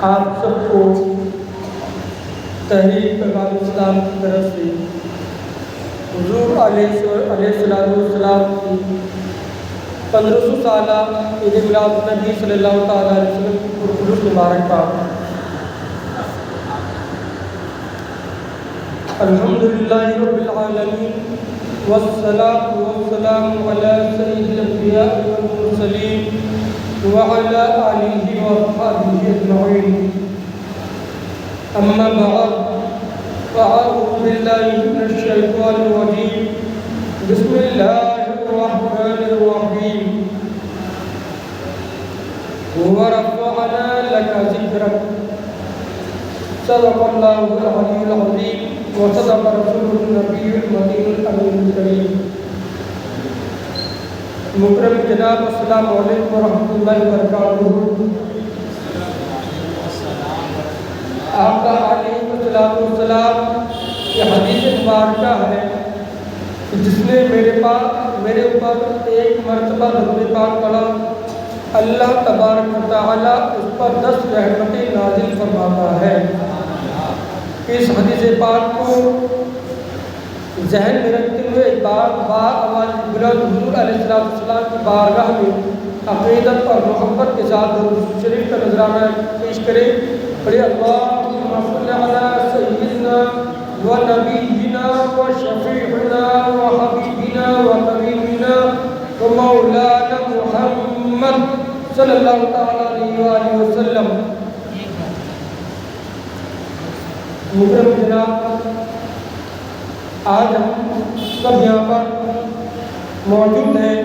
آپ سب کو تحریک پیغام اسلام کی طرف سے حضور علیہ السلام کی 1500 سالہ عید میلاد النبی صلی اللہ تعالیٰ علیہ وسلم کی پرخلوص مبارکباد۔ الحمدللہ رب العالمین والصلاة والسلام علی سید الانبیاء والمرسلین وعلی آلہ واصحابہ اجمعین، اما بعد فاعوذ باللہ من الشیطان الرجیم، بسم اللہ الرحمن الرحیم، ورفعنا لک ذکرک، صدق اللہ العلی العظیم وصدق رسول النبی المدین الامین الکریم۔ مکرم جناب السلام علیکم ورحمۃ اللہ وبرکاتہ۔ آپ کا علیہ السلام یہ حدیث مبارکہ ہے کہ جس نے میرے اوپر ایک مرتبہ درود پاک پڑھا، اللہ تبارک و تعالیٰ اس پر 10 رحمتیں نازل فرماتا ہے۔ اس حدیث پاک کو ذہن میں رکھتے ہوئے آواز بلند حضور علیہ السلام کی بارگاہ میں عقیدت اور محبت کے ساتھ درود شریف کا نذرانہ پیش کریں۔ بڑے اللہم صلی علی سیدنا و نبینا و شفیعنا و حبیبنا و قریبنا و مولانا محمد صلی اللہ تعالیٰ علیہ وآلہ وسلم۔ مکرم جناب، آج ہم سب یہاں پر موجود ہیں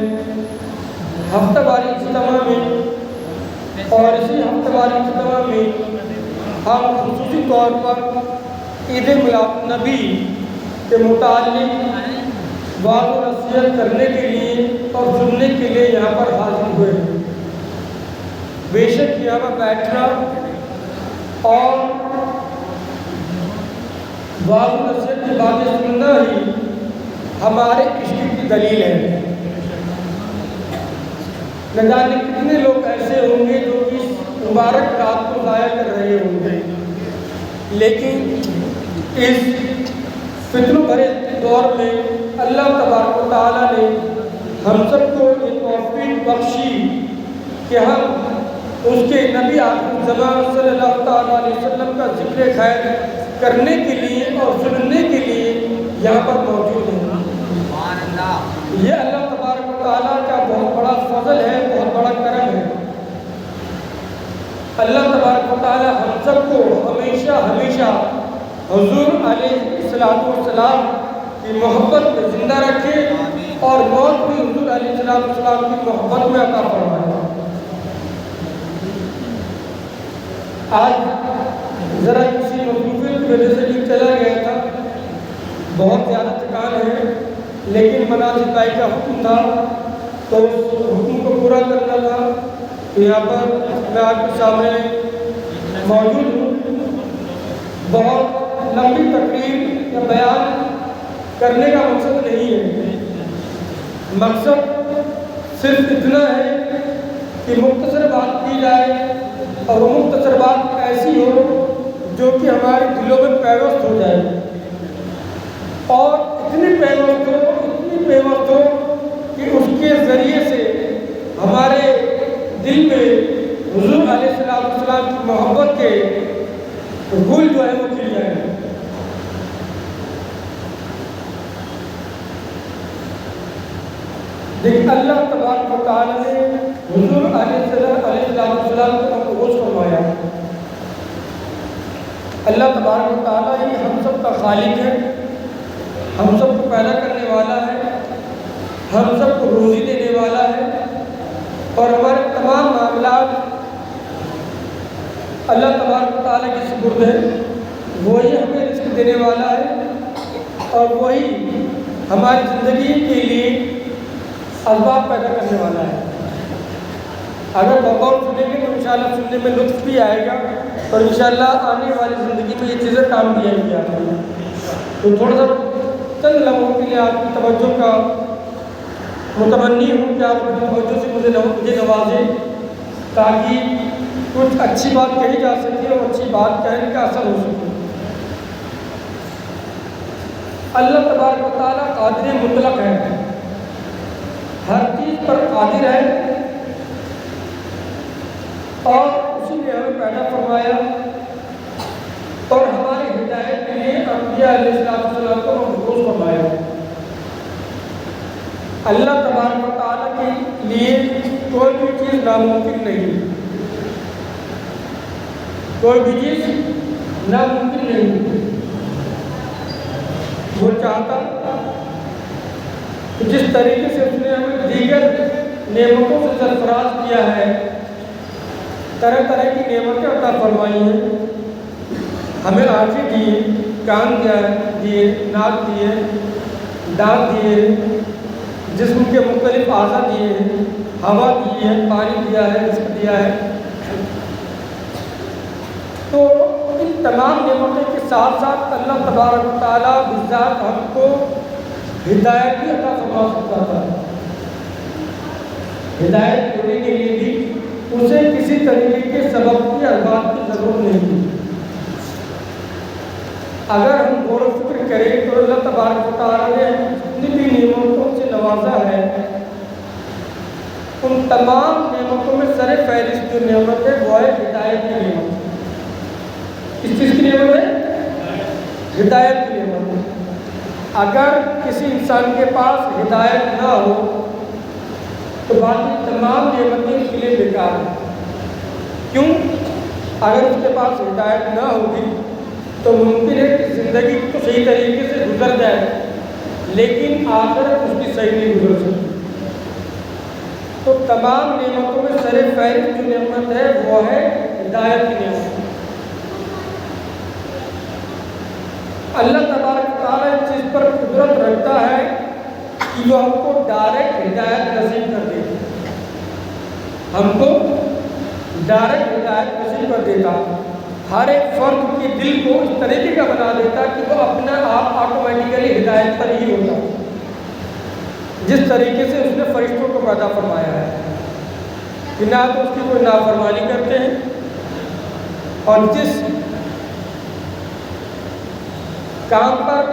ہفتہ واری اجتماع میں، اور اسی ہفتہ واری اجتماع میں ہم خصوصی طور پر عید میلاد النبی کے متعلق وعظ و نصیحت کرنے کے لیے اور سننے کے لیے یہاں پر حاضر ہوئے ہیں۔ بے شک یہاں پر بیٹھنا اور وعظ و نصیحت کی باتیں سننا ہی ہمارے عشق کی دلیل ہے۔ نہ جانے کتنے لوگ ایسے ہوں گے جو اس مبارک رات کو ضائع کر رہے ہوں گے، لیکن اس فتنوں بھرے دور میں اللہ تبارک و تعالیٰ نے ہم سب کو یہ توفیق بخشی کہ ہم اس کے نبی آخر زمان صلی اللہ تعالیٰ علیہ وسلم کا ذکر خیر کرنے کے لیے اور سننے کے لیے یہاں پر موجود ہیں۔ یہ اللہ تبارک و تعالیٰ کا بہت بڑا فضل ہے، بہت بڑا کرم ہے۔ اللہ تبارک و تعالیٰ ہم سب کو ہمیشہ ہمیشہ حضور علیہ السلام کی محبت میں زندہ رکھے اور موت بھی حضور علیہ السلام کی محبت میں عطا فرمائے۔ آج ذرا کسی مصروفیت کی وجہ سے بھی چلا گیا تھا، بہت زیادہ تھکان ہے، لیکن مناسب بھائی کا حکم تھا تو اس حکم کو پورا کرنا تھا۔ تو یہاں پر میں آپ کے سامنے موجود ہوں۔ بہت لمبی تقریر یا بیان کرنے کا مقصد نہیں ہے، مقصد صرف اتنا ہے کہ مختصر بات کی جائے، اور وہ مختصر بات ایسی ہو جو کہ ہمارے دلوں میں پیوست ہو جائے، اور اتنی پیوست ہو کہ اس کے ذریعے سے ہمارے دل میں حضور علیہ السلام کی محبت کے گل جو ہے وہ کھل جائے۔ لیکن اللہ تبارک و تعالیٰ نے حضور علیہ السلام کو مقبول فرمایا۔ اللہ تبارک و تعالیٰ ہی ہم سب کا خالق ہے، ہم سب کو پیدا کرنے والا ہے، ہم سب کو روزی دینے والا ہے، اور ہمارے تمام معاملات اللہ تبارک و تعالیٰ کے سپرد ہے۔ وہی ہمیں رزق دینے والا ہے، اور وہی ہماری زندگی کے لیے اسباب پیدا کرنے والا ہے۔ اگر بغور سنیں گے تو انشاءاللہ سننے میں لطف بھی آئے گا، اور انشاءاللہ آنے والی زندگی میں یہ چیزیں کام بھی آئیں گی آپ کو۔ تو تھوڑا سا چند لمحوں کے لیے آپ کی توجہ کا متمنی ہوں کہ آپ اپنی توجہ سے مجھے نوازیں، تاکہ کچھ اچھی بات کہی جا سکتی ہے اور اچھی بات کہنے کا اثر ہو سکے۔ اللہ تبارک و تعالیٰ قادر مطلق ہے، ہر چیز پر قادر ہے، اور اسی نے ہمیں پیدا فرمایا اور ہماری ہدایت کے لیے انبیاء علیہ السلام کو مبعوث فرمایا۔ اللہ تبارک و تعالیٰ کے لیے کوئی بھی چیز ناممکن نہیں، کوئی بھی چیز ناممکن نہیں۔ وہ چاہتا کہ جس طریقے سے اس نے ہمیں دیگر نعمتوں سے سرفراز کیا ہے، طرح طرح کی نعمتیں عطا فرمائی ہیں، ہمیں آنکھیں دیے، کان دیے، ناک دیے، دانت دیے، جسم کے مختلف اعضاء دیے ہیں، ہوا دی ہے، پانی دیا ہے، رزق دیا ہے۔ تو ان تمام نعمتوں کے ساتھ ساتھ اللہ تبارک و تعالیٰ بذات ہم کو ہدایت بھی عطا فرما سکتا تھا۔ ہدایت ہونے کے لیے بھی اسے کسی طریقے کے سبب کی اسباب کی ضرورت نہیں تھی۔ اگر ہم غور و فکر کریں تو اللہ تبارک و تعالیٰ نے جتنی بھی نعمتوں سے نوازا ہے، ان تمام نعمتوں میں سر فہرست جو نعمت ہے وہ ہے ہدایت کی نعمت۔ کس چیز کی نعمت ہے؟ ہدایت کی نعمت۔ اگر کسی انسان کے پاس ہدایت نہ ہو تو باقی تمام نعمتیں اس کے لیے بیکار ہیں۔ کیوں؟ اگر اس کے پاس ہدایت نہ ہوگی تو ممکن ہے کہ زندگی تو صحیح طریقے سے گزر جائے لیکن آخرت اس کی صحیح نہیں گزر سکتی۔ تو تمام نعمتوں میں سر فہرست جو نعمت ہے وہ ہے ہدایت کی نعمت۔ اللہ تبارک تعالیٰ اس چیز پر قدرت رکھتا ہے کہ وہ ہم کو ڈائریکٹ ہدایت نصیب کر دے، ہم کو ڈائریکٹ ہدایت نصیب کر دیتا، ہر ایک فرد کے دل کو اس طریقے کا بنا دیتا کہ وہ اپنا آپ آٹومیٹیکلی ہدایت پر ہی ہوتا، جس طریقے سے اس نے فرشتوں کو پیدا فرمایا ہے کہ نہ تو اس کی کوئی نافرمانی کرتے ہیں، اور جس کام پر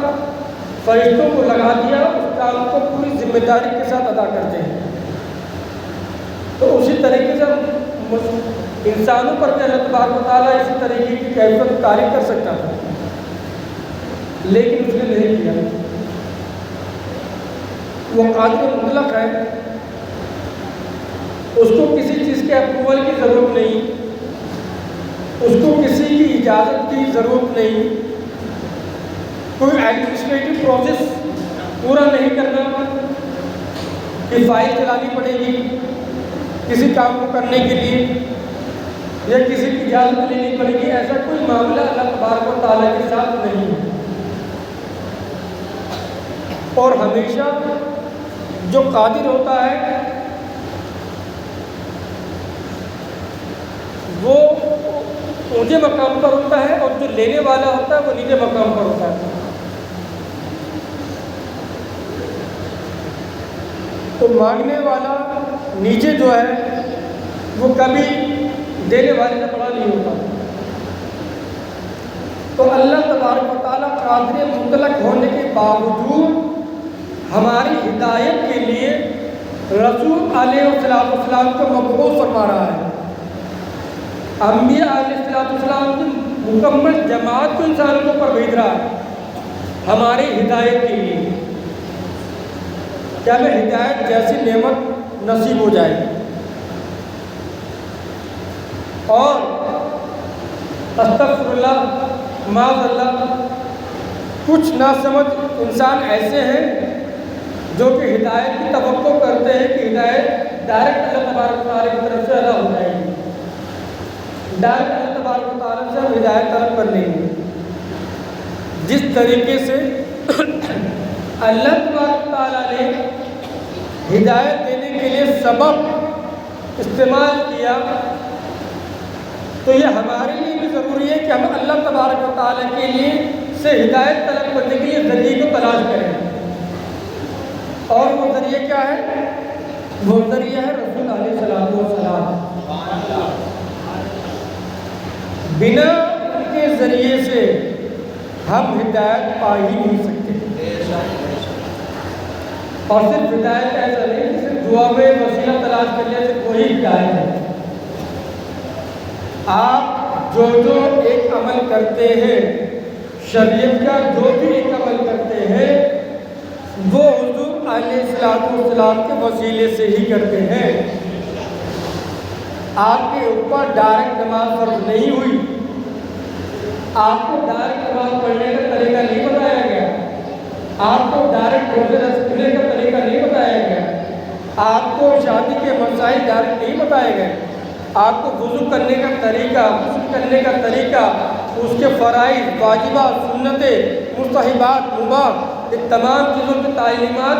فرشتوں کو لگا دیا اس کام کو پوری ذمہ داری کے ساتھ ادا کرتے ہیں۔ تو اسی طریقے سے انسانوں پر بھی اللہ تبارک و تعالیٰ اسی طریقے کی کیفیت طاری کر سکتا تھا لیکن اس نے نہیں کیا۔ وہ قادر مطلق ہے، اس کو کسی چیز کے اپروول کی ضرورت نہیں، اس کو کسی کی اجازت کی ضرورت نہیں، کوئی ایڈمنسٹریٹو پروسیس پورا نہیں کرنا کہ فائل چلانی پڑے گی کسی کام کو کرنے کے لیے یا کسی کی اجازت لینی پڑے گی، ایسا کوئی معاملہ اللہ تبارک و تعالیٰ کے ساتھ نہیں ہے۔ اور ہمیشہ جو قادر ہوتا ہے وہ اونچے مقام پر ہوتا ہے اور جو لینے والا ہوتا ہے وہ نیچے مقام پر ہوتا ہے۔ تو مانگنے والا نیچے جو ہے وہ کبھی دینے والے سے بڑا نہیں ہوتا۔ تو اللہ تبارک و تعالیٰ قادر مطلق ہونے کے باوجود ہماری ہدایت کے لیے رسول علیہ السلام کو مبعوث فرما رہا ہے۔ انبیاء علیہ السلام کی مکمل جماعت کو انسانوں کے اوپر بھیج رہا ہے ہماری ہدایت کے لیے، کہ ہمیں ہدایت جیسی نعمت نصیب ہو جائے۔ اور استغفر اللہ معاذ اللہ، کچھ ناسمجھ انسان ایسے ہیں جو کہ ہدایت کی توقع کرتے ہیں کہ ہدایت ڈائریکٹ اللہ تبارک و تعالیٰ کی طرف سے ادا ہو جائے گی، ڈائریکٹ اللہ تبارک و تعالیٰ سے ہم ہدایت طلب کر لیں گے۔ جس طریقے سے اللہ تبارک و تعالیٰ نے ہدایت دینے کے لیے سبب استعمال کیا، تو یہ ہمارے لیے بھی ضروری ہے کہ ہم اللہ تبارک و تعالیٰ کے لیے سے ہدایت طلب کرنے کے لیے ذریعے کو تلاش کریں، اور وہ ذریعہ کیا ہے؟ وہ ذریعہ ہے رسول علیہ السلام۔ بنا ان کے ذریعے سے ہم ہدایت پا ہی نہیں سکتے۔ اور صرف ہدایت ایسا نہیں کہ صرف دعا میں وسیلہ تلاش کرنے سے کوئی ہدایت ہے۔ آپ جو ایک عمل کرتے ہیں، شریعت کا جو بھی ایک عمل کرتے ہیں، وہ حضور علیہ السلام کے وسیلے سے ہی کرتے ہیں۔ آپ کے اوپر ڈائریکٹ نماز فرض نہیں ہوئی، آپ کو ڈائریکٹ نماز پڑھنے کا طریقہ نہیں بتایا گیا، آپ کو ڈائریکٹ روزے رکھنے کا طریقہ نہیں بتایا گیا، آپ کو شادی کے مسائل ڈائریکٹ نہیں بتائے گئے، آپ کو وضو کرنے کا طریقہ، غسل کرنے کا طریقہ، اس کے فرائض، واجبات، سنتیں، مستحبات، مباح، یہ تمام چیزوں کی تعلیمات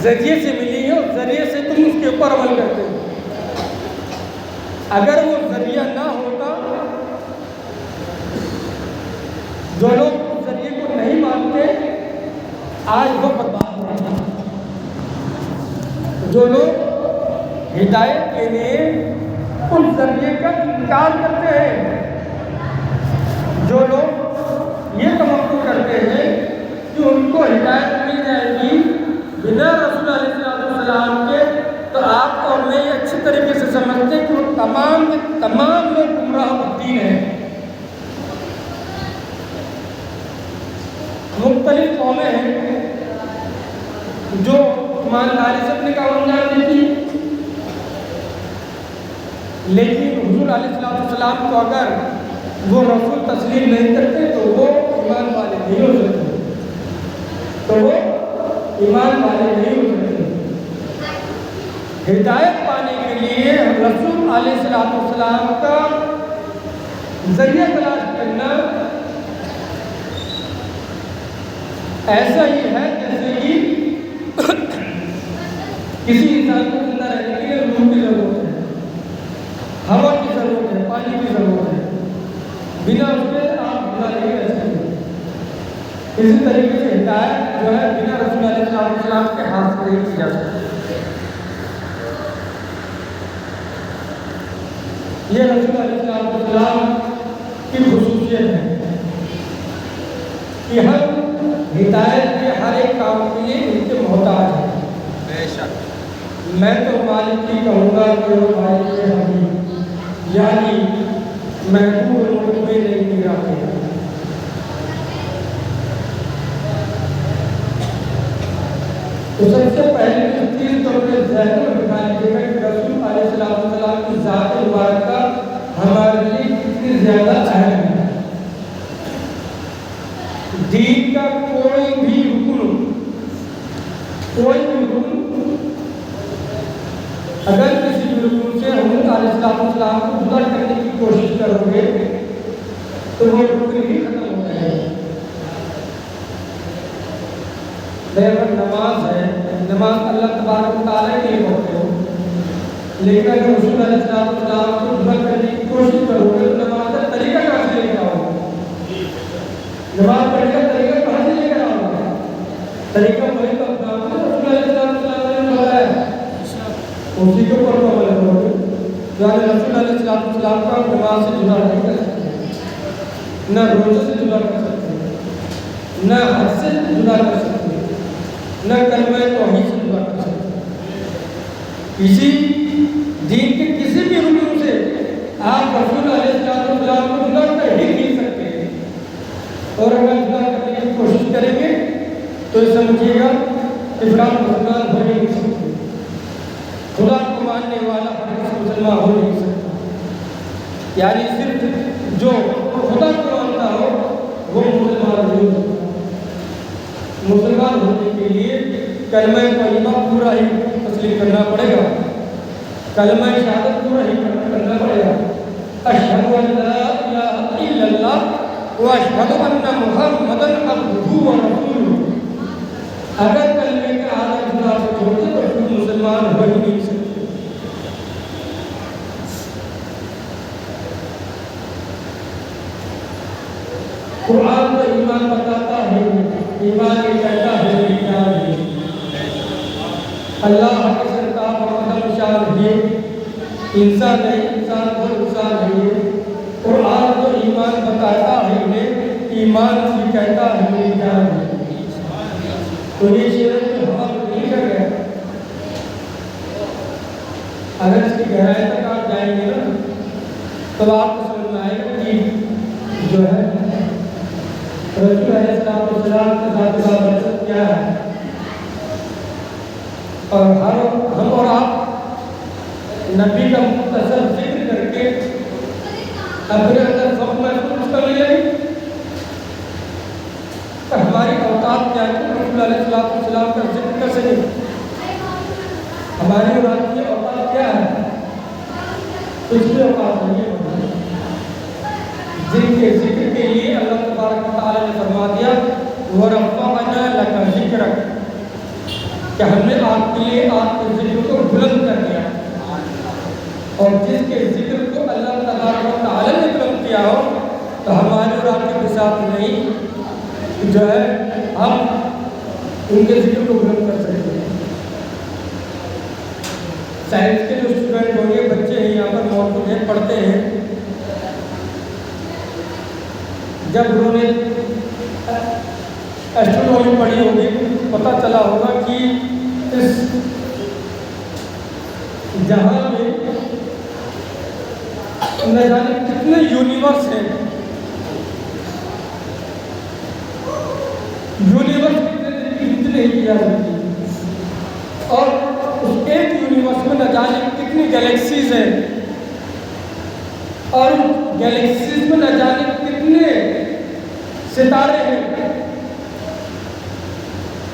ذریعے سے ملی ہیں، اور ذریعے سے تم اس کے اوپر عمل کرتے ہو۔ اگر وہ ذریعہ نہ ہوتا، جو لوگ اس ذریعے کو نہیں مانتے آج وہ برباد ہو رہے ہیں۔ جو لوگ ہدایت کے لیے اس ذریعے کا انکار کرتے ہیں، جو لوگ یہ توقع کرتے ہیں کہ ان کو ہدایت مل جائے گی بنا رسول علیہ السلام کے، تو آپ اور میں یہ اچھی طریقے سے سمجھتے ہیں کہ وہ تمام لوگ گمراہ الدین ہیں۔ مختلف قومیں ہیں جو ایمانداری سے اپنے کام انجام دیتی، لیکن حضور علیہ السلام کو اگر وہ رسول تسلیم نہیں کرتے تو وہ ایمان والے نہیں ہو سکتے، ہدایت پانے کے لیے رسول علیہ السلام کا ذریعہ تلاش کرنا ایسا ہی ہے جیسے کہ کسی انسان کو زندہ رہنے کے لیے روح کی ضرورت ہے، ہوا کی ضرورت ہے، پانی کی ضرورت ہے، بنا اس کے آپ زندہ نہیں رہ سکتے۔ اسی طریقے سے ہدایت جو ہے بنا رسول علیہ السلام کے ہاتھ سے نہیں کی جا سکتی۔ یہ رسول علیہ السلام کی خصوصیت ہے کہ ہم ہدایت کے ہر ایک کام کے لیے ان کے محتاج ہیں۔ بے شک میں تو مالک ہی کہوں گا کہ وہ مالک ہے حبیب، یعنی محبوب مجھ میں نہیں گرا ہے۔ تو سب سے پہلے اس چیز کو اپنے ذہن میں بٹھا لیجیے گا کہ رسول علیہ السلام کی ذات مبارکہ ہمارے لیے کتنی زیادہ اہم ہے۔ دین کا کوئی بھی حکم اگر کسی بھی حکم سے حضور علیہ السلام کو جدا کرنے کی کوشش کرو گے تو وہ حکم ہی ختم ہو جائے گا۔ اگر نماز ہے، نماز اللہ تبارک و تعالیٰ کے لیے پڑھتے ہو، لیکن اگر رسول علیہ السلام کو جدا کرنے کی کوشش کرو گے تو نماز کا طریقہ کہاں سے لے کر آؤ گے؟ نماز پڑھنے کا طریقہ کہاں سے لے کر آؤ گے؟ طریقہ وہی تو اپنا رسول علیہ السلام نے بتایا ہے، اسی کے اوپر تو عمل کرو گے۔ یعنی رسول علیہ السلام کا نماز سے جدا نہیں کر سکتے، نہ روزے سے جدا کر سکتے، نہ حج سے جدا کر سکتے، نہ کلمہ توحید سے جدا کر سکتے۔ اسی دین کے کسی بھی رکن سے آپ رسول علیہ السلام کو جدا کر ہی نہیں سکتے، اور اگر جدا کرنے کی کوشش کریں گے تو یہ سمجھیے گا کہ پھر آپ مسلمان ہو نہیں سکتے، خدا کو ماننے والا ہر کسی مسلمان ہو نہیں سکتا۔ یعنی صرف جو خدا کو مانتا ہو وہ مسلمان نہیں ہو سکتا۔ مسلمان ہونے کے لیے کلمہ طیبہ پورا ہی تسلیم کرنا پڑے گا، کلمہ شہادت پورا ہی کرنا پڑے گا، اشہد ان لا الہ الا اللہ و اشہد ان محمدًا عبدہ و رسولہ۔ اگر کلمے کا آدھا حصہ آپ چھوڑتے تو پھر مسلمان ہو ہی نہیں سکتے۔ قرآن کا ایمان بتاتا ہے، ایمان یہ کہتا ہے اللہ کے سرکار محمد شان ہے، انسان ہے، انسان وہ انسان ہے۔ قرآن تو بتاتا ہے انہیں ایمان کی کہتا ہے میری جان ہے۔ تو یہ شعر میں ہوا نہیں کر گیا، اگر اس کی گہرائی تک آپ جائیں گے نا تو آپ کو سمجھ میں آئے گا کہ جو ہے رسول علیہ السلام کے ساتھ برکت کیا ہے، اور ہم اور آپ نبی کا مختصر ذکر کر کے اپنے اندر فخر محسوس کر لیں کہ ہماری اوقات کیا ہے رسول علیہ السلام کا ذکر کر سکیں۔ ہماری مراد کی اوقات کیا ہے؟ کچھ بھی اوقات نہیں ہے جن کے ذکر کے لیے اللہ تبارک و تعالیٰ نے فرما دیا وَرَفَعْنَا لَكَ ذِكْرَكَ کہ ہم نے آپ کے لیے آپ کے ذکر کو بلند کر دیا، اور جس کے ذکر کو اللہ تبارک و تعالیٰ نے بلند کیا ہو تو ہمارے اور آپ کے بساط نہیں جو ہے ہم ان کے ذکر کو بلند کر سکتے ہیں۔ سائنس کے جو اسٹوڈنٹ ہوں گے، بچے ہیں یہاں پر موجود ہیں، پڑھتے ہیں، جب انہوں نے ایسٹرونومی پڑھی ہوگی پتہ چلا ہوگا کہ اس جہاں میں نہ جانے کتنے یونیورس ہیں، یونیورس کتنے ہی کیا ہوتی ہے، اور اس ایک یونیورس میں نہ جانے کتنی گلیکسیز ہیں، اور گلیکسیز میں نہ جانے کتنے ستارے ہیں،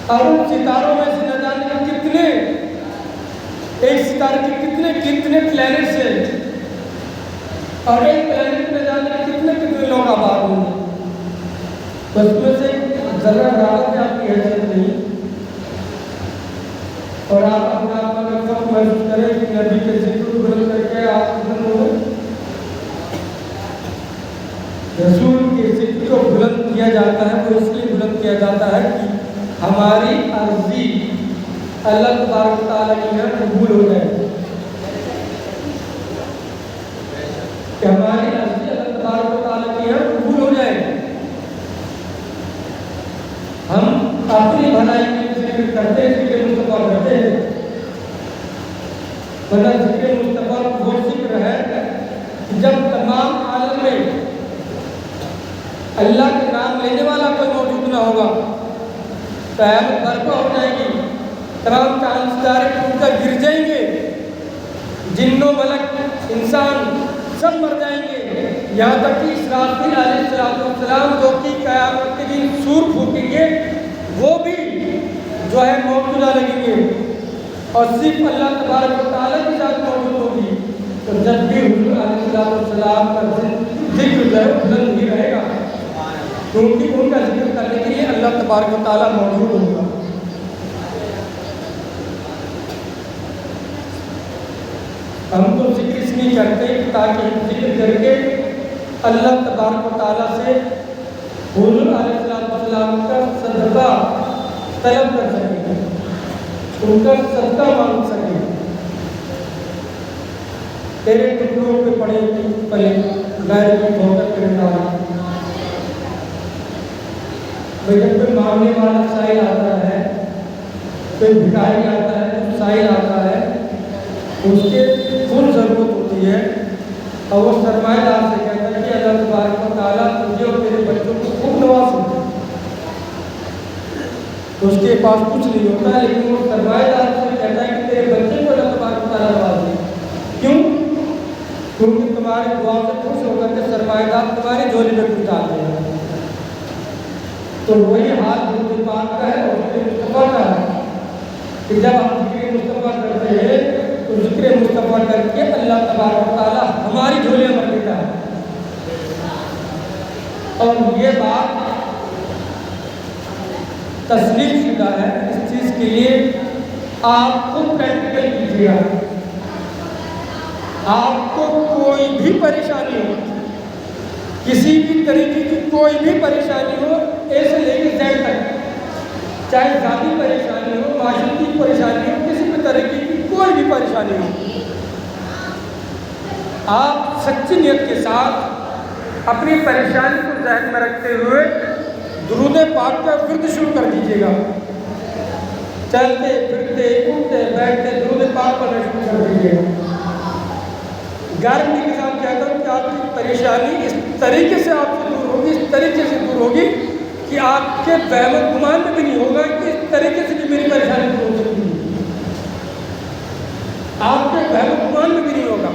اور ان ستاروں میں سے نہ جانے کتنے ایک ستارے کے کتنے پلینٹس ہیں، اور ایک پلینٹ میں جانے کتنے لوگ آباد ہوں گے۔ بس میں سے ذرا راحت آپ کی حیثیت نہیں، اور آپ اپنے آپ میں فخر محسوس کریں کہ نبی کے ذکر کو بلند کر کے آپ بلند ہو گئے۔ رسول کے ذکر کو بلند کیا جاتا ہے، وہ اس لیے بلند کیا جاتا ہے کہ ہماری عرضی اللہ تبارک و تعالیٰ کی یہاں قبول ہو جائے، کہ ہماری عرضی اللہ تبارک و تعالیٰ کی یہاں قبول ہو جائے۔ ہم اپنی بھلائی کے ذکر کرتے ہیں، ذکر مصطفیٰ کرتے ہیں، ورنہ ذکر مصطفیٰ وہ ذکر ہے کہ جب تمام عالم میں اللہ کے نام لینے والا کوئی موجود نہ ہوگا، قیامت برپا ہو جائے گی، تمام چاند ستارے ٹوٹ کر گر جائیں گے، جن و ملک انسان سب مر جائیں گے، یہاں تک کہ اسرافیل علیہ السلام جو کہ قیامت کے دن سور پھونکیں گے وہ بھی جو ہے موت نہ لگیں گے، اور صرف اللہ تبارک و تعالیٰ کی ذات موجود ہوگی۔ تو جب بھی حضور علیہ السلام کا ذکر جو ہے بلند ہی رہے گا، کیونکہ ان کا ذکر کرنے کے لیے اللہ تبارک و تعالیٰ موجود ہوگا۔ ہم تو ذکر اس لیے کرتے ہیں تاکہ ہم ذکر کر کے اللہ تبارک و تعالیٰ سے حضور علیہ السلام کا صدقہ طلب کر سکیں، ان کا صدقہ مانگ سکیں۔ تیرے ٹکڑوں پہ پڑے پلے غیر کی بھوکت کرتا ہے، جب کوئی مانگنے والا سائل آتا ہے، کوئی بھکاری آتا ہے، کوئی سائل آتا ہے، اس کے خود ضرورت ہوتی ہے، اور وہ سرمایہ دار سے کہتا ہے کہ اللہ تبارک و تعالیٰ تجھے اور تیرے بچوں کو خوب نواز ہوتا ہے۔ تو اس کے پاس کچھ نہیں ہوتا ہے، لیکن وہ سرمایہ دار سے کہتا ہے کہ تیرے بچے کو اللہ تبارک و تعالیٰ نواز دے۔ کیوں؟ کیونکہ تمہارے دعا سے خوش ہو کر کے سرمایہ دار تمہارے جھولے میں کچھ ڈالتے ہیں۔ تو وہی حال درود پاک کا ہے اور ذکر مصطفیٰ کا ہے کہ جب ہم ذکر مصطفیٰ کرتے ہیں تو ذکر مصطفیٰ کر کے اللہ تبارک و تعالیٰ ہماری جھولیاں بھر دیتا ہے۔ اور یہ بات تسلیم شدہ ہے، اس چیز کے لیے آپ خود پریکٹیکل کیجیے گا۔ آپ کو کوئی بھی پریشانی ہو، کسی بھی طریقے کی کوئی بھی پریشانی ہو، اے سے لے کے زیڈ تک، چاہے ذاتی پریشانی ہو، معاشرتی پریشانی ہو، کسی بھی طریقے کی کوئی بھی پریشانی ہو، آپ سچی نیت کے ساتھ اپنی پریشانی کو ذہن میں رکھتے ہوئے درود پاک کا ورد شروع کر دیجیے گا. چلتے پھرتے اٹھتے بیٹھتے درود پاک پڑھنا شروع کر دیجیے گا. گارنٹی کے ساتھ کہتا ہوں کہ آپ کی پریشانی اس طریقے سے آپ سے دور ہوگی، اس طریقے سے دور ہوگی کہ آپ کے وہم و گمان میں بھی نہیں ہوگا کہ اس طریقے سے بھی میری پریشانی دور ہو سکتی ہے. آپ کے وہم و گمان میں بھی نہیں ہوگا.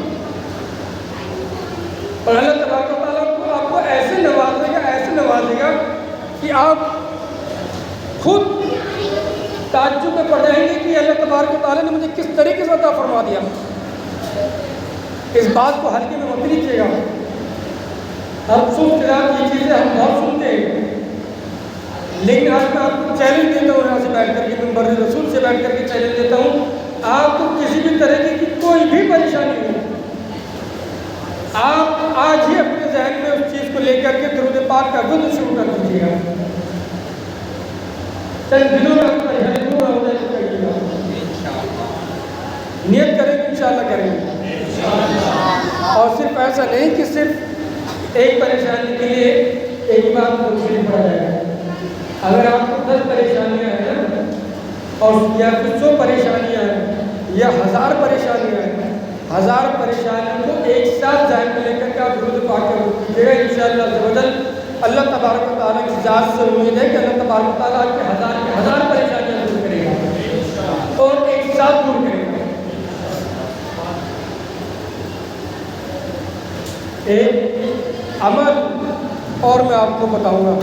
اور اللہ تبارک و تعالیٰ کو آپ کو ایسے نوازے گا کہ آپ خود تعجب میں پڑ جائیں گے کہ اللہ تبارک و تعالیٰ نے مجھے کس طریقے سے عطا فرما دیا. اس بات کو ہلکے میں مت لیجیے گا. افسوس کے ساتھ یہ چیزیں ہم بہت سنتے ہیں، لیکن آج میں آپ کو چیلنج دیتا ہوں، یہاں سے بیٹھ کر کے منبر رسول سے بیٹھ کر کے چیلنج دیتا ہوں، آپ کو کسی بھی طرح کی کوئی بھی پریشانی ہو، آپ آج ہی اپنے ذہن میں اس چیز کو لے کر کے درود پاک کا ورد شروع کر دیجیے گا. چند دنوں میں آپ پریشانی دور ہو جائے تو کہیے گا. نیت کریں گے، انشاءاللہ کریں گے. اور صرف ایسا نہیں کہ صرف ایک پریشانی کے لیے ایک بار تفصیل پڑا جائے گا. اگر آپ کو 10 پریشانیاں ہیں اور یا پھر 100 پریشانیاں ہیں یا 1000 پریشانیاں ہیں، 1000 پریشانیوں کو ایک ساتھ ذہن میں لے کر کے آپ درود پاک کا ورد کیجیے گا. انشاءاللہ عز و جل اللہ تبارک و تعالیٰ کی ذات سے امید ہے کہ اللہ تبارک و تعالیٰ آپ کے 1000 پریشانیاں دور کرے گا اور ایک ساتھ دور کرے گا. ایک عمل اور میں آپ کو بتاؤں گا.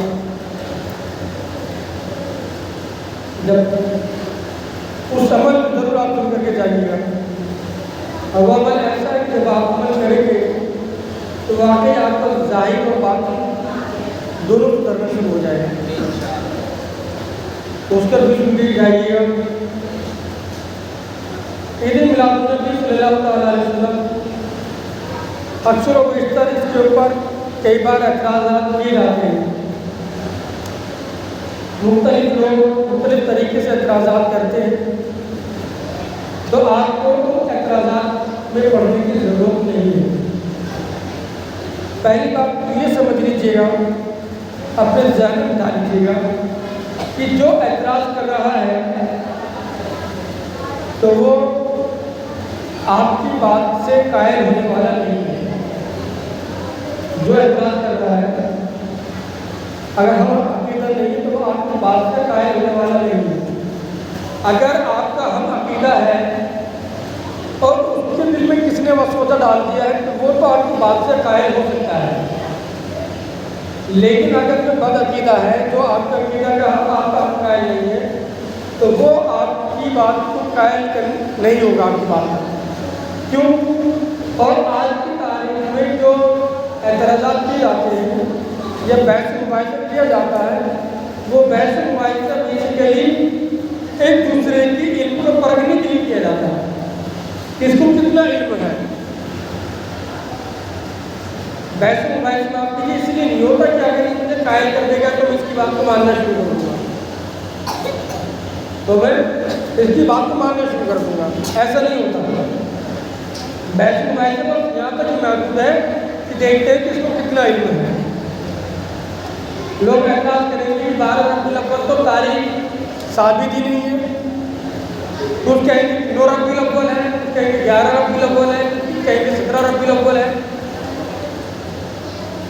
جب اس عمل کو ضرور آپ سن کر کے جائیے گا. اور وہ عمل ایسا ہے کہ جب آپ عمل کریں گے تو واقعی آپ کا ظاہر اور باطن دونوں سدھرنا شروع ہو جائے گا. اس کا بھی سن کے جائیے گا. عید میلاد النبی صلی اللہ تعالیٰ علیہ وسلم اکثر و بیشتر اس کے اوپر کئی بار اعتراضات کیے جاتے ہیں. مختلف لوگ مختلف طریقے سے اعتراضات کرتے ہیں، تو آپ کو اعتراضات میں پڑھنے کی ضرورت نہیں ہے. پہلی بات یہ سمجھ لیجیے گا، اپنے ذہن میں ڈال لیجیے گا کہ جو اعتراض کر رہا ہے تو وہ آپ کی بات سے قائل ہونے والا نہیں ہے. جو اعتراض کر رہا ہے اگر ہم عقیدہ نہیں ہے تو وہ آپ کی بات سے قائل ہونے والا نہیں ہے. اگر آپ کا ہم عقیدہ ہے اور اس کے دل میں کس نے وسوسہ ڈال دیا ہے تو وہ تو آپ کی بات سے قائل ہو سکتا ہے. لیکن اگر جو بد عقیدہ ہے، جو آپ کا عقیدہ کا ہم آپ کا ہم قائل نہیں ہے، تو وہ آپ کی بات کو قائل نہیں ہوگا آپ کی بات کا. کیوں؟ اور آج کی تاریخ میں جو اعتراضات کیے جاتے ہیں یا بحث مباحثہ کیا جاتا ہے، وہ بحث مباحثہ بیسیکلی ایک دوسرے کی علم کو پرکھنے کے لیے کیا جاتا ہے. کس کو کتنا علم ہے. بحث مباحثہ میں آپ کے لیے اس لیے نہیں ہوتا کہ اگر یہ مجھے قائل کر دے گا تو میں اس کی بات کو ماننا شروع کروں گا، تو میں اس کی بات کو ماننا شروع کر دوں گا. ایسا نہیں ہوتا. بحث مباحثہ بس یہاں تک محدود ہے کہ دیکھتے ہیں کہ اس کو کتنا علم ہے. لوگ اعتراض کریں گے 12 ربیع الاول تو تاریخ ثابت ہی نہیں ہے. کچھ کہیں گے 9 ربیع الاول ہے، کچھ کہیں گے 11 ربیع الاول ہے، کچھ کہیں گے 17 ربیع الاول ہے.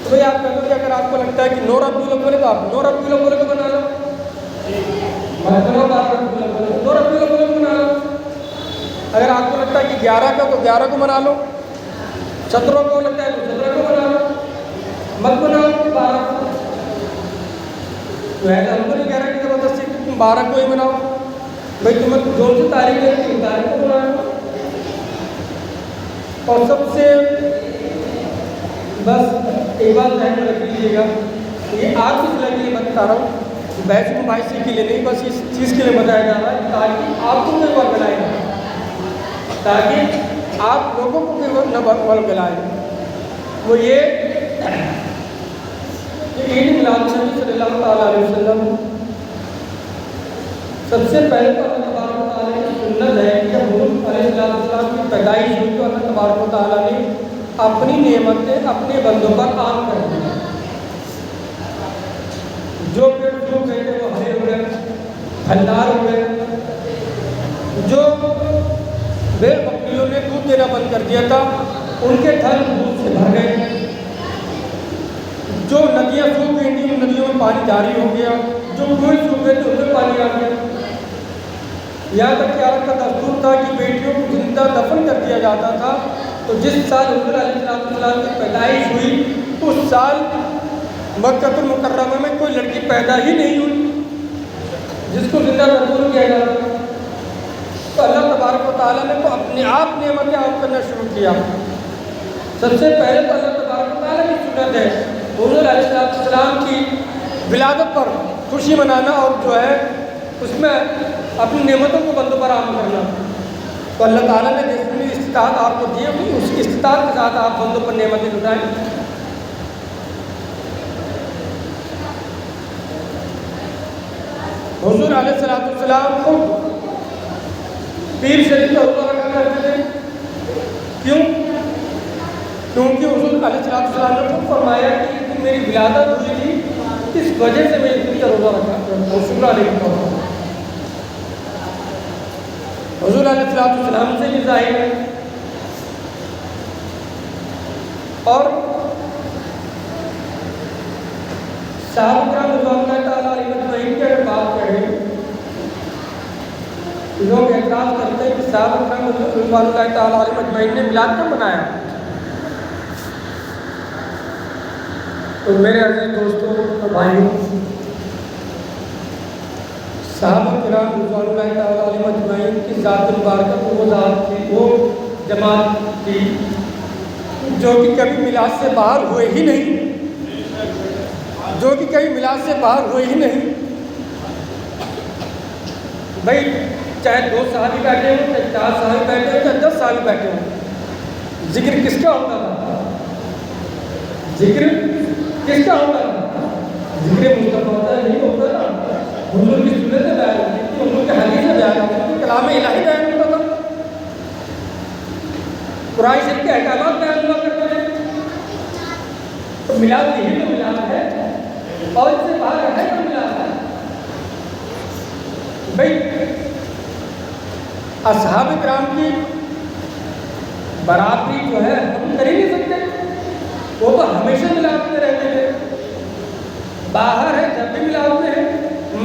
تو بھائی آپ کہتے ہیں کہ اگر آپ کو لگتا ہے کہ 9 ربیع الاول ہے تو آپ 9 ربیع الاول کو بنا لو. 9 ربیع الاول کو بنا لو. اگر آپ کو لگتا ہے کہ 11 کا تو 11 کو بنا لو. 17 کو لگتا ہے تو 17 کو بنا لو. مت بناؤ 12 کو. تو ایسا ہم تو نہیں کہہ رہے کہ زبردستی تم 12 کو ہی بناؤ. بھائی تمہیں جو سی تاریخ ہے تم تاریخ کو بنا لو. اور سب سے بس ایک بات ذہن میں رکھ لیجیے گا، یہ آپ کی صلاح کے لیے بتا رہا ہوں، بحث مباحثے کے لیے نہیں، بس اس چیز کے لیے بتایا جا رہا ہے تاکہ آپ کو کوئی بات بلائے گا، تاکہ آپ لوگوں کو کوئی نہ بلائے. وہ یہ کہ عید میلاد النبی صلی اللہ تعالیٰ علیہ وسلم سب سے پہلے تو اللہ تبارک و تعالیٰ کی سنت ہے کہ جب حضور علیہ السلام کی پیدائش ہوئی تو اللہ تبارک و تعالیٰ نے اپنی نعمتیں اپنے بندوں پر عام کر دی. پھلدار ہوئے، جو بھیڑ بکریوں نے دودھ دینا بند کر دیا تھا ان کے تھن دودھ سے بھر گئے، جو ندیاں سوکھ گئی تھیں ان ندیوں میں پانی جاری ہو گیا، جو کنویں سوکھ گئے تھے ان میں پانی آ گیا۔ یہاں تک کہ عرب کا دستور تھا کہ بیٹیوں کو زندہ دفن کر دیا جاتا تھا، تو جس سال حضور علیہ السلام کی پیدائش ہوئی اس سال مکہ المکرمہ میں کوئی لڑکی پیدا ہی نہیں ہوئی جس کو زندہ دفن کیا جاتا تھا۔ تو اللہ تبارک و تعالیٰ نے تو اپنے آپ نعمتیں عام کرنا شروع کیا۔ سب سے پہلے تو اللہ تبارک و تعالیٰ کی سنت ہے حضور علیہ السلام کی ولادت پر خوشی منانا اور جو ہے اس میں اپنی نعمتوں کو بندوں پر عام کرنا۔ تو اللہ تعالیٰ نے جتنی استطاعت آپ کو دی ہوئی اس کی استطاعت کے ساتھ آپ بندوں پر نعمتیں لٹائیں۔ حضور علیہ السلام کو پیر شریف کا روزہ رکھا کرتے تھے، کیوں؟ کیونکہ حضور علیہ السلام نے خود فرمایا کہ میری ولادت ہوئی تھی اس وجہ سے میں اس دن کا روزہ رکھا کرتا ہوں، شکر علیہ وسلم۔ حضور علیہ السلام سے بھی ظاہر ہے۔ اور صحابہ کرام رضوان اللہ تعالیٰ علیہ مجمعین کی اگر بات کریں، لوگ اعتراض کرتے ہیں کہ صحابہ کرام رضوان اللہ تعالیٰ علیہ مجمعین نے میلاد کب منایا؟ تو میرے عزیز دوستوں اور بھائیوں، صحابہ کرام رضوان اللہ تعالیٰ علیہ مجمعین کی ذات مبارکہ کو وہ ذات تھی، وہ جماعت تھی جو کہ کبھی میلاد سے باہر ہوئے ہی نہیں، جو کہ کبھی میلاد سے باہر ہوئے ہی نہیں۔ بھائی چاہے 2 صحابی بیٹھے ہوں، چاہے 4 صحابی بیٹھے ہوں، چاہے 10 صحابی بیٹھے ہوں، ذکر کس کا ہوتا تھا؟ ذکر کس کا ہوتا تھا؟ ذکر مصطفیٰ ہوتا ہے، نہیں ہوتا نا؟ حضور کی سنتیں بیان ہوتی تھی، حضور کے حدیثیں بیان ہوتی تھی، کلام الہی بیان ہوتا تھا، قرآن شریف کے احکامات بیان ہوا کرتے تھے۔ تو میلاد یہی تو میلاد ہے، اور اس سے باہر ہے تو میلاد ہے۔ بھائی اصحاب کرام کی برابری جو ہے ہم کر ہی نہیں سکتے، وہ تو ہمیشہ میلاد میں رہتے تھے، باہر ہے جب بھی میلاد میں ہے،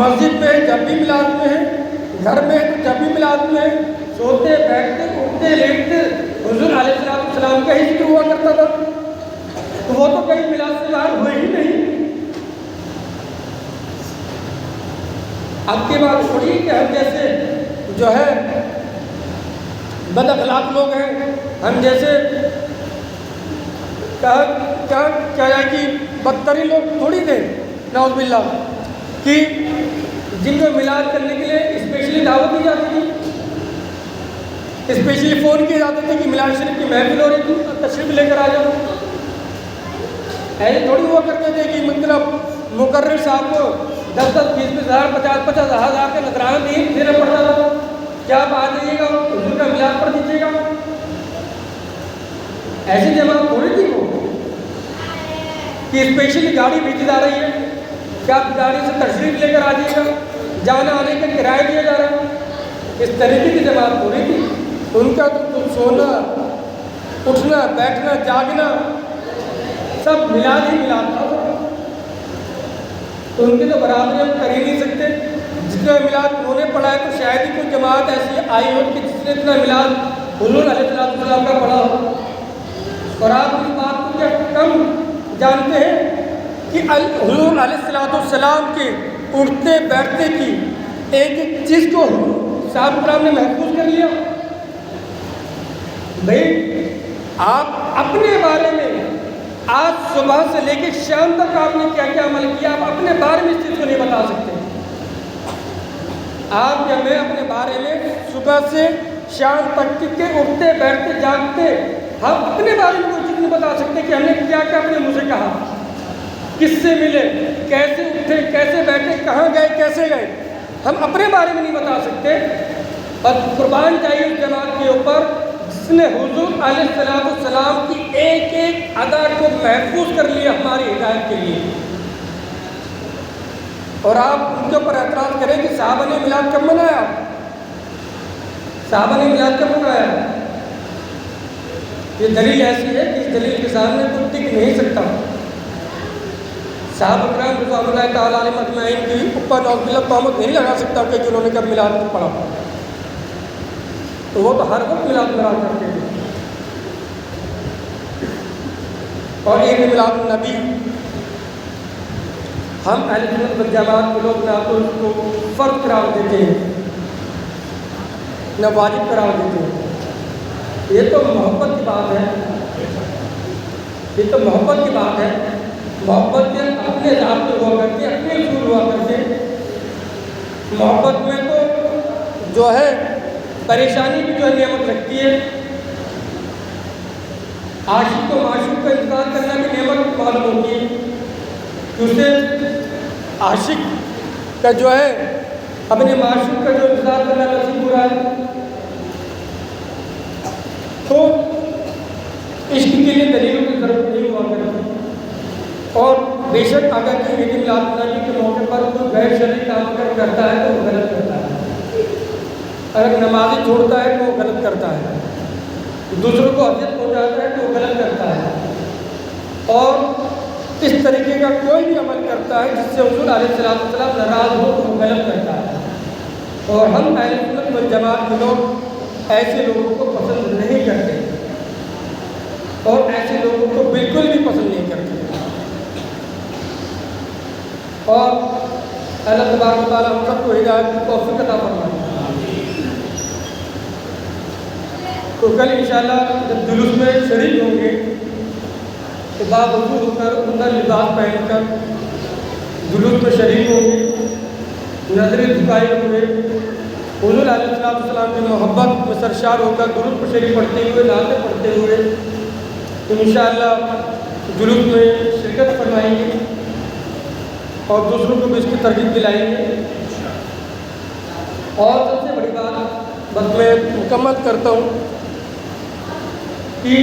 مسجد میں جب بھی میلاد میں ہے، گھر میں تو جب بھی میلاد میں ہے، سوتے بیٹھتے اٹھتے لیٹتے حضور علیہ السلام کا ہی ذکر ہوا کرتا تھا، تو وہ تو کہیں میلاد سے باہر ہوئے ہی نہیں۔ اب کی بات تھوڑی کہ ہم جیسے جو ہے بد اخلاق لوگ ہیں، ہم جیسے کیا ہے کہ بدترین لوگ تھوڑی تھے نعوذ باللہ، کہ جن کو میلاد کرنے کے لیے اسپیشلی دعوت دی جاتی تھی، اسپیشلی فون کیے جاتے تھے کہ میلاد شریف کی محفل ہو رہی تھی، تشریف لے کر آ جاؤ۔ ایسے تھوڑی ہوا کرتے تھے کہ مطلب مقرر صاحب کو 10-10 20-20 ہزار 50-50 ہزار کے نذرانہ دینا پڑتا تھا کہ آپ آ جائیے گا حضور کا میلاد پڑھ دیجیے گا۔ ایسی جماعت تھوڑی تھی وہ کہ اسپیشلی گاڑی بھیجی جا رہی ہے کہ آپ گاڑی سے تشریف لے کر آ جائیے گا، جانا آنے کا کرایہ دیا جا رہا ہے، اس طریقے کی جماعت تھوڑی تھی۔ ان کا تو سونا اٹھنا بیٹھنا جاگنا سب میلاد ہی میلاد تھا، تو ان کی تو برابری ہم کر ہی نہیں سکتے۔ جتنا میلاد انہوں نے پڑھا ہے تو شاید ہی کوئی جماعت ایسی آئی ہو کہ جس نے اتنا میلاد حضور علیہ السلام کا پڑھا ہو۔ اور آپ اس بات کو کیا کم جانتے ہیں کہ حضور علیہ السلام کے اٹھتے بیٹھتے کی ایک ایک چیز کو صحابہ کرام نے محفوظ کر لیا۔ بھائی آپ اپنے بارے میں آج صبح سے لے کے شام تک آپ نے کیا کیا عمل کیا، آپ اپنے بارے میں اس چیز کو نہیں بتا سکتے۔ آپ یا میں اپنے بارے میں صبح سے شام تک کے اٹھتے بیٹھتے جاگتے ہم اپنے بارے میں کوئی چیز نہیں بتا سکتے کہ ہم نے کیا کیا اپنے منہ سے کہا، کس سے ملے، کیسے اٹھے، کیسے بیٹھے، کہاں گئے، کیسے گئے، ہم اپنے بارے میں نہیں بتا سکتے۔ اور قربان چاہیے اس جماعت کے اوپر جس نے حضور علیہ السلام کی ایک ایک ادا کو محفوظ کر لیا ہماری ہدایت کے لیے۔ اور آپ ان کے اوپر اعتراض کریں کہ صحابہ نے میلاد کب منایا، صحابہ نے میلاد کب منایا؟ یہ دلیل ایسی ہے کہ اس دلیل کے سامنے کوئی ٹک نہیں سکتا۔ صحابہ کرام رضوان اللہ تعالیٰ علیہم اجمعین کے اوپر نعوذ باللہ تہمت نہیں لگا سکتا کہ جنہوں نے کب میلاد پڑھا، تو وہ تو ہر وقت میلاد منایا کرتے تھے۔ اور عید میلاد النبی ہم اہل سنت والجماعت کے لوگ نہ تو اس کو فرض قرار دیتے ہیں نہ واجب قرار دیتے ہیں، یہ تو محبت کی بات ہے، یہ تو محبت کی بات ہے۔ محبت کے اپنے ضابطے ہوا کرتے، اپنے اصول ہوا کرتے۔ محبت میں تو جو ہے پریشانی بھی جو ہے نعمت رکھتی ہے، عاشق کو معشوق کا انتظار کرنا بھی نعمت معلوم ہوتی ہے کہ اسے عاشق کا جو ہے اپنے معشوق کا جو انتظار کرنا نصیب ہو رہا ہے۔ تو عشق کے لیے دلیلوں کی ضرورت نہیں ہوا کرتی۔ اور بے شک اگر کہ عید میلاد النبی کے موقع پر کوئی غیر شرعی کام کرتا ہے تو وہ غلط کرتا ہے، اگر نمازی چھوڑتا ہے تو وہ غلط کرتا ہے، دوسروں کو اذیت پہنچاتا ہے تو وہ غلط کرتا ہے، اور اس طریقے کا کوئی بھی عمل کرتا ہے جس سے حضور علیہ السلام ناراض ہو تو وہ غلط کرتا ہے۔ اور ہم اہل سنت والجماعت کے لوگ ایسے لوگوں کو پسند نہیں کرتے، اور ایسے لوگوں کو بالکل بھی پسند نہیں کرتے۔ اور اللہ تبارک و تعالیٰ ہم سب کو ہدایت کی توفیق عطا فرمائے۔ تو کل انشاءاللہ جب جلوس میں شریک ہوں گے تو باوضو ہو کر عمدہ لباس پہن کر جلوس میں شریک ہوں گے، نظریں جھکائے ہوئے حضور علیہ السلام کی محبت میں سرشار ہو کر درود پر شریف پڑھتے ہوئے، نعتیں پڑھتے ہوئے تو انشاءاللہ جلوس میں شرکت فرمائیں گے اور دوسروں کو بھی اس کی ترغیب دلائیں گے۔ اور سب سے بڑی بات بس میں مکمل کرتا ہوں کہ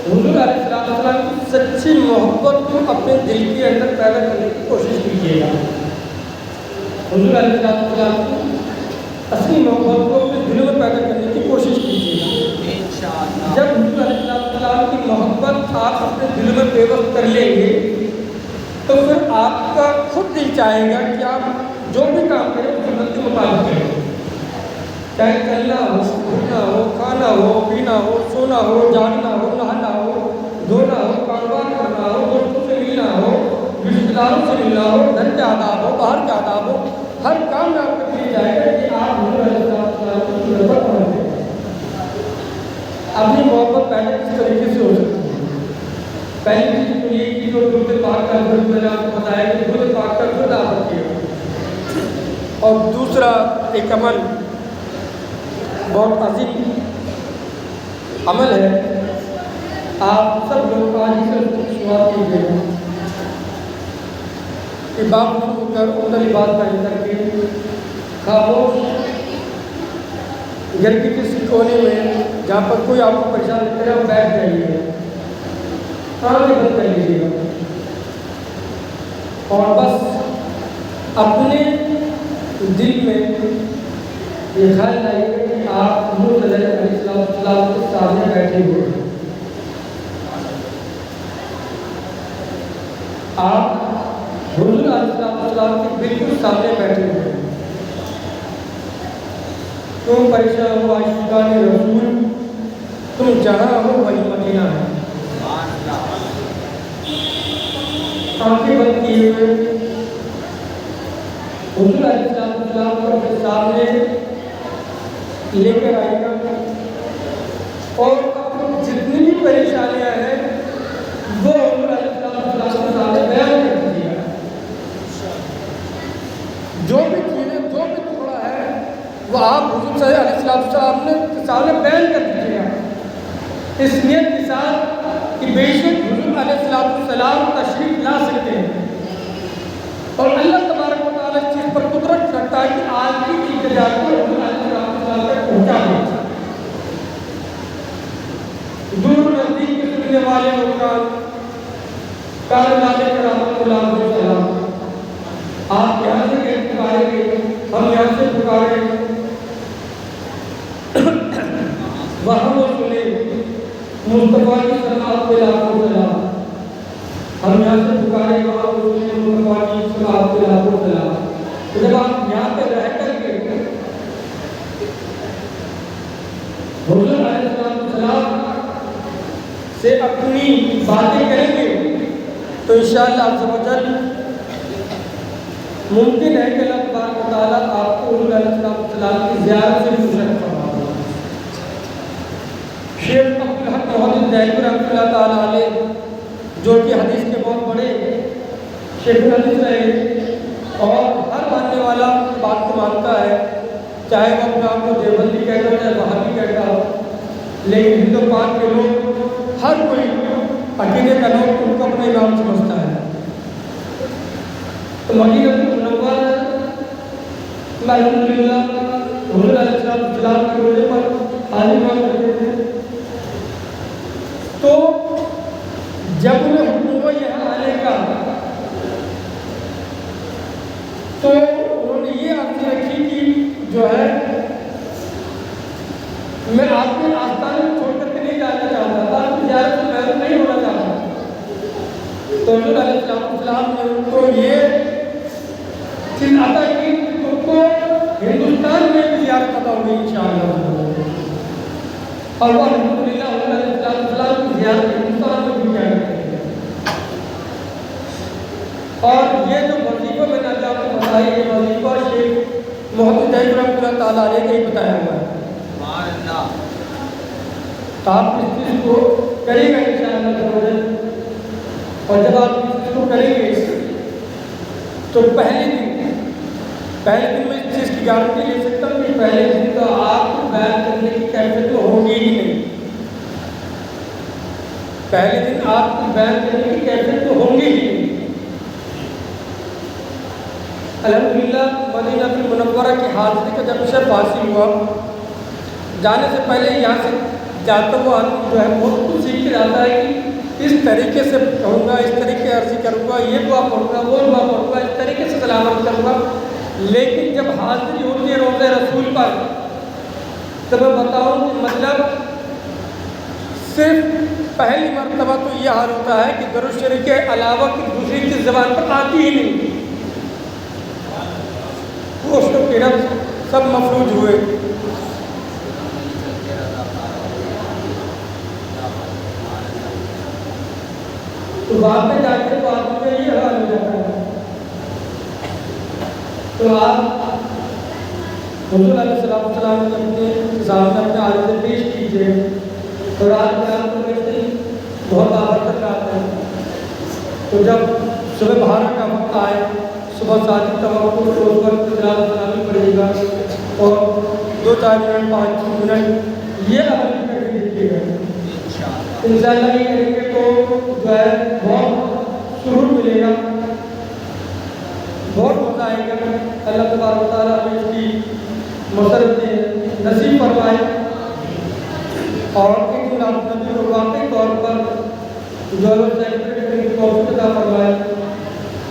حضور علیہ السلام کی سچی محبت کو اپنے دل کے اندر پیدا کرنے کی کوشش کیجیے گا۔ حضور علیہ السلام کی اصلی محبت کو اپنے دل میں پیدا کرنے کی کوشش کیجیے گا۔ جب حضور علیہ السلام کی محبت آپ اپنے دل میں پیوست کر لیں گے تو پھر آپ کا خود دل چاہے گا کہ آپ جو بھی کام کریں اس سنت کے مطابق کریں، چاہے چلنا ہو، اٹھنا ہو، کھانا ہو، پینا ہو، سونا ہو، جاگنا ہو، نہانا ہو، دھونا ہو، کاروبار کرنا ہو، دوستوں سے ملنا ہو، رشتہ داروں سے ملنا ہو، گھر کے آداب ہو، باہر کے آداب ہو، ہر کام میں آپ کو دیا جائے گا کہ آپ حضور علیہ السلام کی محبت کریں۔ اپنی محبت پہلے کس طریقے سے ہو سکتی ہے؟ پہلی چیز تو یہ کہ جو درود پاک کا درد میں نے آپ کو بتایا کہ درود پاک کا درد آپ رکھیے گا۔ اور دوسرا ایک عمل بہت عظیم عمل ہے، آپ سب لوگ آج سے اس کی شروعات کیجیے گا کہ باوضو ہو کر عمدہ لباس پہن کر کے خاموش گھر کے کسی کونے میں جہاں پر کوئی آپ کو پریشان نہیں کرے بیٹھ جائیے گا، آنکھیں بند کر لیجیے گا اور بس اپنے دل میں یہ خیال لائیے کہ آپ حضور علیہ السلام کے سامنے بیٹھے ہوئے ہیں، آپ حضور علیہ السلام کے بالکل سامنے بیٹھے ہوئے ہیں۔ تم پریشان ہو عاشقان رسول، تم جہاں ہو وہی مدینہ ہے۔ آنکھیں بند کیے ہوئے حضور علیہ السلام کو اپنے سامنے لے کر آئے گا اور جتنی بھی پریشانیاں ہیں وہ حضور علیہ السلام کے سامنے بیان کر دیجیے گا۔ جو بھی چیزیں، جو بھی ٹکڑا ہے وہ آپ حضور صلی اللہ علیہ السلام کے سامنے بیان کر دیجیے گا، اس نیت کے ساتھ کہ بے شک حضور علیہ السلام تشریف لا سکتے ہیں اور اللہ تبارک و تعالیٰ اس چیز پر قدرت رکھتا ہے کہ آج کی التجا کو حضور علیہ السلام تک پہنچا دے۔ دور نزدیک کے سننے والے لوگان کارنامے کرامت غلام السلام ہم یہاں سے پکارے وہاں آپ کے لاکھوں سلام. تو جب آپ یہاں پہ رہ کر کے حضور علیہ السلام سے اپنی باتیں کریں گے تو انشاءاللہ عز و جل ممکن ہے کہ اللہ تبارک و تعالیٰ آپ کو حضور علیہ السلام کی زیارت سے مشرف فرمائے. شیخ عبدالحق محمد دہلوی رحمۃ اللہ تعالیٰ علیہ جو کہ حدیث کے بہت بڑے شیخ الحدیث رہے اور ہر ماننے والا بات کو مانتا ہے، چاہے وہ اپنے آپ کو دیوبندی کہتا ہو چاہے وہابی کہتا ہو، لیکن ہندو پاک کے لوگ ہر کوئی عقیدے کا لوگ ان کو اپنا امام سمجھتا ہے. تو مدینہ منورہ میں الحمدللہ حضور علیہ السلام کے روزے پر حاضر ہوا کرتے تھے. تو جب انہیں حکم ہوا یہاں آنے کا تو انہوں نے یہ عرض رکھی کہ جو ہے میں آپ کے آستانے میں چھوڑ کر کے نہیں جانا چاہتا، آپ کی زیارت سے محروم نہیں ہونا چاہتا. تو حضور علیہ السلام نے ان کو یہ چیز عطا کی کہ تم کو ہندوستان میں بھی زیارت عطا ہوگی انشاءاللہ. اور وہ الحمدللہ حضور علیہ السلام کی زیارت ہندوستان میں بھی کیا کرتے ہیں. اور یہ جو وظیفہ میں نے آپ کو بتایا یہ وظیفہ شیخ محمد دہلوی رحمۃ اللہ تعالیٰ علیہ نے ہی بتایا ہوا ہے. تو آپ اس چیز کو کریں گے انشاءاللہ. اور جب آپ اس چیز کو کریں گے تو پہلے دن میں اس چیز کی گارنٹی لے سکتا ہوں کہ پہلے دن تو آپ کو بیان کرنے کی کیفیت تو ہوگی ہی نہیں. پہلے دن آپ کو بیان کرنے کی کیفیت تو ہوگی ہی نہیں. الحمدللہ مدینہ منورہ کی حاضری کا جب سے حاصل ہوا، جانے سے پہلے یہاں سے جاتا ہوا آدمی جو ہے بہت کچھ سیکھ کے جاتا ہے کہ اس طریقے سے کہوں گا، اس طریقے عرضی کروں گا، یہ دعا پڑھوں گا، وہ دعا پڑھوں گا، اس طریقے سے سلامت کروں گا. لیکن جب حاضری ہوتی ہے روضہ رسول پر تو میں بتاؤں کہ مطلب صرف پہلی مرتبہ تو یہ حال ہوتا ہے کہ درود شریف کے علاوہ کی دوسری چیز زبان پر آتی ہی نہیں. گوشت و کرم سب مفلوج ہوئے. تو وہاں پہ جا کے تو آدمی کا یہ حال ہو جاتا ہے. تو آپ حضور علیہ السلام نے اپنے سامنے اپنے عارضے پیش کیجیے. اور آج میں آپ کو ویسے بہت آبر تک آتا ہے. تو جب صبح بہار کا وقت آئے، صبح ساجد توقع تو اس وقت سلامی پڑے گا اور 2-4 منٹ 5 منٹ یہ عمل کر کے دیکھیے گا. انشاءاللہ یہ کریں گے تو جو ہے بہت سرور ملے گا، بہت مزہ آئے گا. اللہ تبارک و تعالیٰ ہمیں اس کی مسرت نصیب فرمائے. اور ایک دن آپ نبی کو واقعی طور پر جو ہے توفیق عطا فرمائے.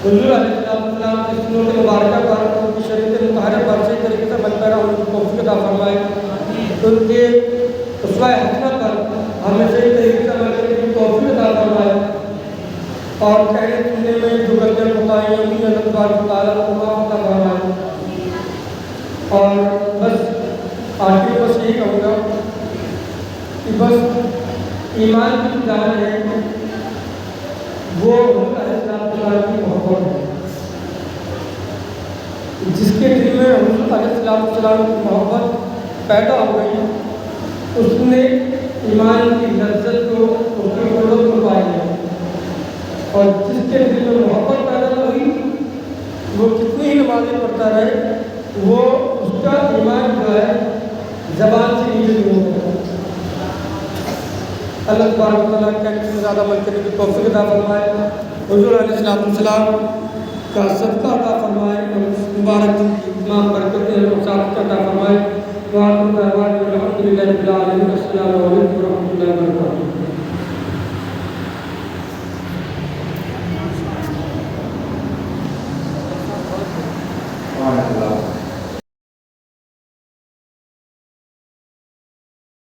حضور علیہ السلام کی سنت مبارکہ پر ان کی شریعت مطہرہ پر صحیح طریقے سے بن کر ان کو توفیق عطا فرمائے. ان کے اسوہ حسنہ پر ہمیں صحیح طریقے سے عمل کرنے کی توفیق عطا فرمائے. اور کہنے سننے میں جو غلطیاں بتائیں انہیں اللہ تبارک و تعالیٰ کو معاف عطا فرمائے. اور بس آخر بس یہی کہوں گا کہ بس ایمان کی جان ہے وہ حضور علیہ السلام کی محبت ہے. جس کے دل میں حضور علیہ السلام کی محبت پیدا ہو گئی اس نے ایمان کی لذت کو اس کی قربت کو پائی ہے. اور جس کے دل میں محبت پیدا ہوئی وہ کتنی ہی نمازیں پڑھتا رہے وہ اس کا ایمان جو ہے زبان سے نیچے نہیں ہوگا. اللہ تبارک و تعالیٰ کہنے سے زیادہ عمل کرنے کی توفیق عطا فرمائے. حضور علیہ السلام کا صدقہ عطا فرمائے اور مبارک دن کی تمام برکتیں اور سعادت عطا فرمائے. وآخر دعوانا الحمدللہ رب العالمین. السلام علیکم ورحمۃ اللہ وبرکاتہ. سبحان اللہ.